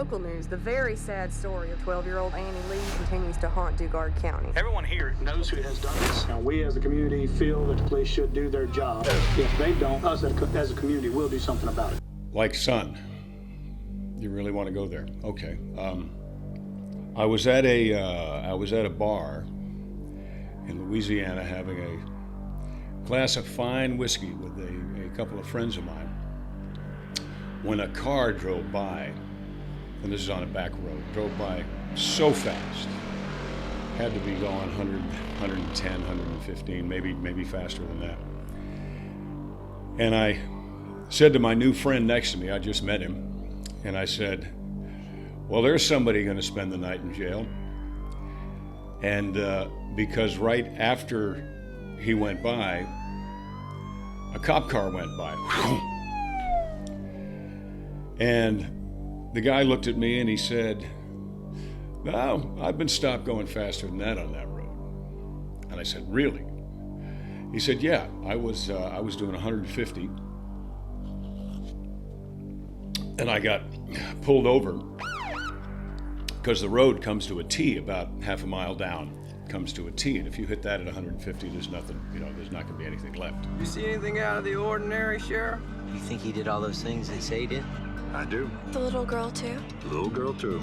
local news, the very sad story of 12-year-old Annie Lee continues to haunt Dugard County. Everyone here knows who has done this. Now, we as a community feel that the police should do their job. If they don't, us as a community will do something about it. Like, son, you really want to go there? Okay. I was at a bar in Louisiana having a glass of fine whiskey with a couple of friends of mine when a car drove by, and this is on a back road, drove by so fast, had to be going 100, 110, 115, maybe faster than that. And I said to my new friend next to me, I just met him, and I said, well, there's somebody going to spend the night in jail. And because right after he went by, a cop car went by. And the guy looked at me and he said, no, I've been stopped going faster than that on that road. And I said, really? He said, yeah, I was doing 150. And I got pulled over because the road comes to a T about half a mile down, comes to a T. And if you hit that at 150, there's nothing, there's not gonna be anything left. You see anything out of the ordinary, Sheriff? You think he did all those things they say he did? I do. The little girl, too? The little girl, too.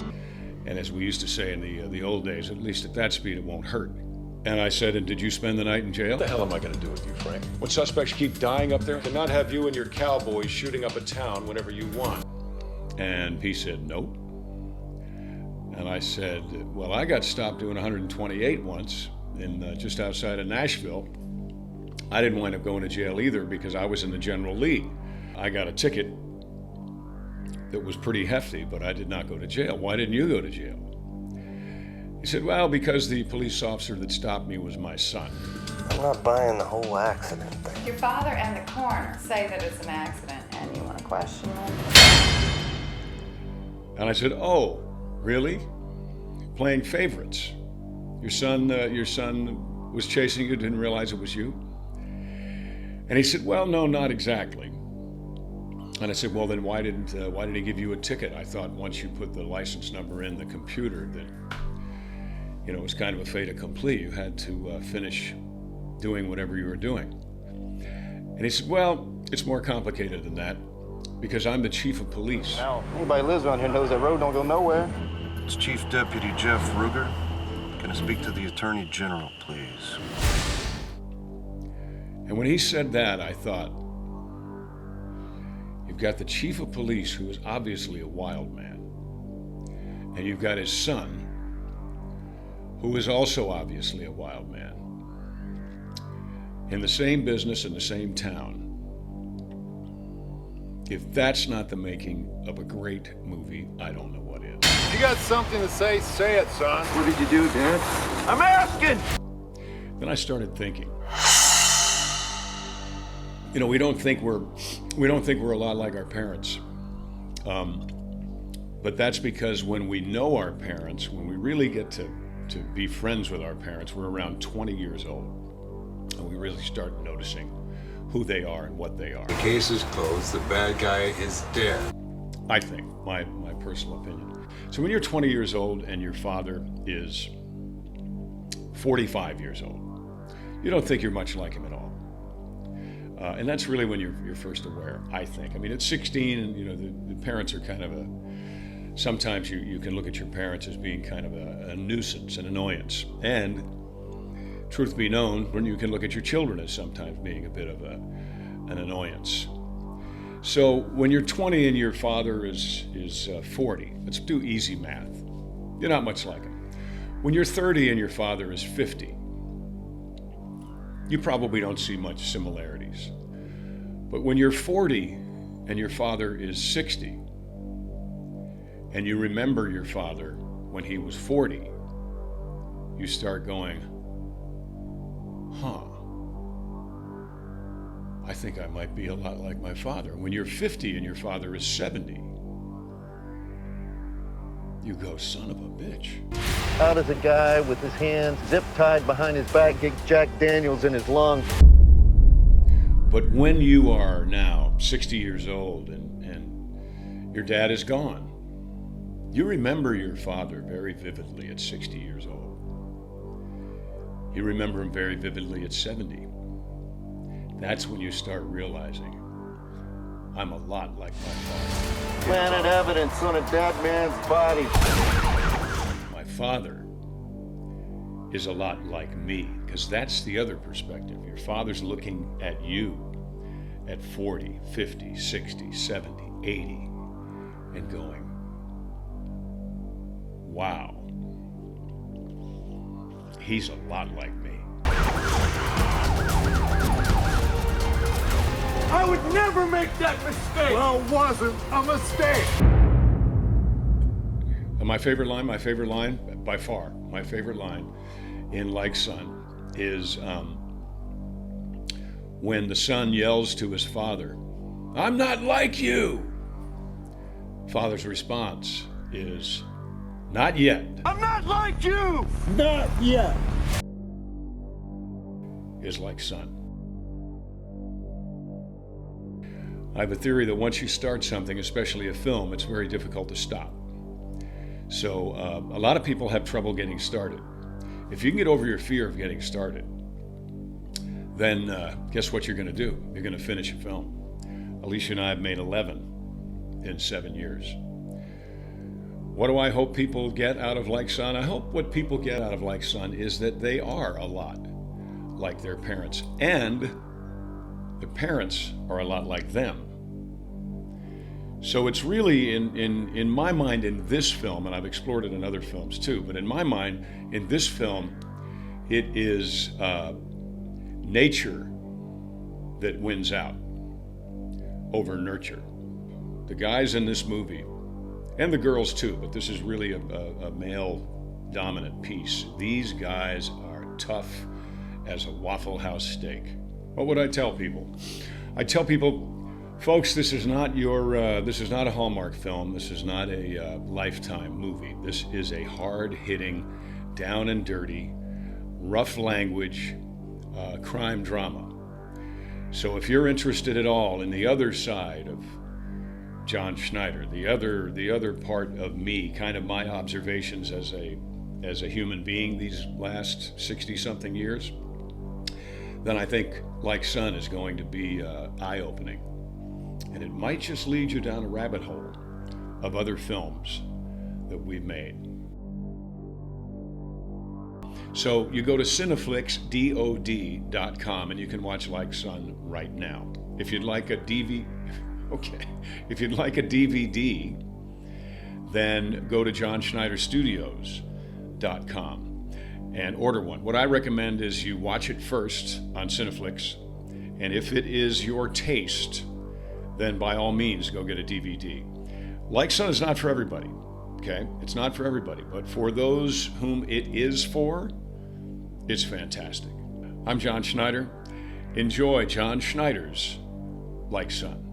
And as we used to say in the old days, at least at that speed, it won't hurt. And I said, and did you spend the night in jail? What the hell am I going to do with you, Frank? When suspects keep dying up there, cannot have you and your cowboys shooting up a town whenever you want. And he said, nope. And I said, well, I got stopped doing 128 once in just outside of Nashville. I didn't wind up going to jail either because I was in the General Lee. I got a ticket that was pretty hefty, but I did not go to jail. Why didn't you go to jail? He said, well, because the police officer that stopped me was my son. I'm not buying the whole accident thing. Your father and the coroner say that it's an accident, and you want to question them? And I said, oh, really? Playing favorites. Your son was chasing you, didn't realize it was you? And he said, well, no, not exactly. And I said, well, then why didn't he give you a ticket? I thought once you put the license number in the computer that, it was kind of a fait accompli. You had to finish doing whatever you were doing. And he said, well, it's more complicated than that because I'm the chief of police. Now, anybody who lives around here knows that road don't go nowhere. It's Chief Deputy Jeff Ruger. Can I speak to the Attorney General, please? And when he said that, I thought, you've got the chief of police, who is obviously a wild man, and you've got his son, who is also obviously a wild man, in the same business in the same town. If that's not the making of a great movie, I don't know what is. You got something to say it, son. What did you do, Dad? I'm asking! Then I started thinking. We don't think we're a lot like our parents. But that's because when we know our parents, when we really get to be friends with our parents, we're around 20 years old. And we really start noticing who they are and what they are. The case is closed. The bad guy is dead. I think, my personal opinion. So when you're 20 years old and your father is 45 years old, you don't think you're much like him at all. And that's really when you're first aware, I think. I mean, at 16, and the parents are kind of sometimes you can look at your parents as being kind of a nuisance, an annoyance. And truth be known, when you can look at your children as sometimes being a bit of an annoyance. So when you're 20 and your father is 40, let's do easy math. You're not much like him. When you're 30 and your father is 50, you probably don't see much similarities. But when you're 40 and your father is 60, and you remember your father when he was 40, you start going, I think I might be a lot like my father. When you're 50 and your father is 70, you go, son of a bitch. How does a guy with his hands zip-tied behind his back get Jack Daniels in his lungs? But when you are now 60 years old and your dad is gone, You remember your father very vividly at 60 years old. You remember him very vividly at 70. That's when you start realizing, I'm a lot like my father. Planted evidence on a dead man's body. My father is a lot like me, because that's the other perspective. Your father's looking at you at 40, 50, 60, 70, 80, and going, wow, he's a lot like me. I would never make that mistake. Well, it wasn't a mistake. And my favorite line, by far, my favorite line in Like Son is when the son yells to his father, I'm not like you. Father's response is, not yet. I'm not like you. Not yet. Is Like Son. I have a theory that once you start something, especially a film, it's very difficult to stop. So a lot of people have trouble getting started. If you can get over your fear of getting started, then guess what you're going to do? You're going to finish a film. Alicia and I have made 11 in 7 years. What do I hope people get out of Like Son? I hope what people get out of Like Son is that they are a lot like their parents, and the parents are a lot like them. So it's really, in my mind, in this film, and I've explored it in other films too, but in my mind, in this film, it is nature that wins out over nurture. The guys in this movie, and the girls too, but this is really a male-dominant piece. These guys are tough as a Waffle House steak. What would I tell people? I tell people, folks, this is not a Hallmark film. This is not a Lifetime movie. This is a hard-hitting, down and dirty, rough language crime drama. So if you're interested at all in the other side of John Schneider, the other part of me, kind of my observations as a human being these last 60-something years, then I think Like Son is going to be eye-opening. And it might just lead you down a rabbit hole of other films that we've made. So you go to cineflixdod.com and you can watch Like Son right now. If you'd like a DVD, then go to johnschneiderstudios.com and order one. What I recommend is you watch it first on Cineflix, and if it is your taste, then by all means go get a DVD. Like Son is not for everybody, okay? It's not for everybody, but for those whom it is for, it's fantastic. I'm John Schneider. Enjoy John Schneider's Like Son.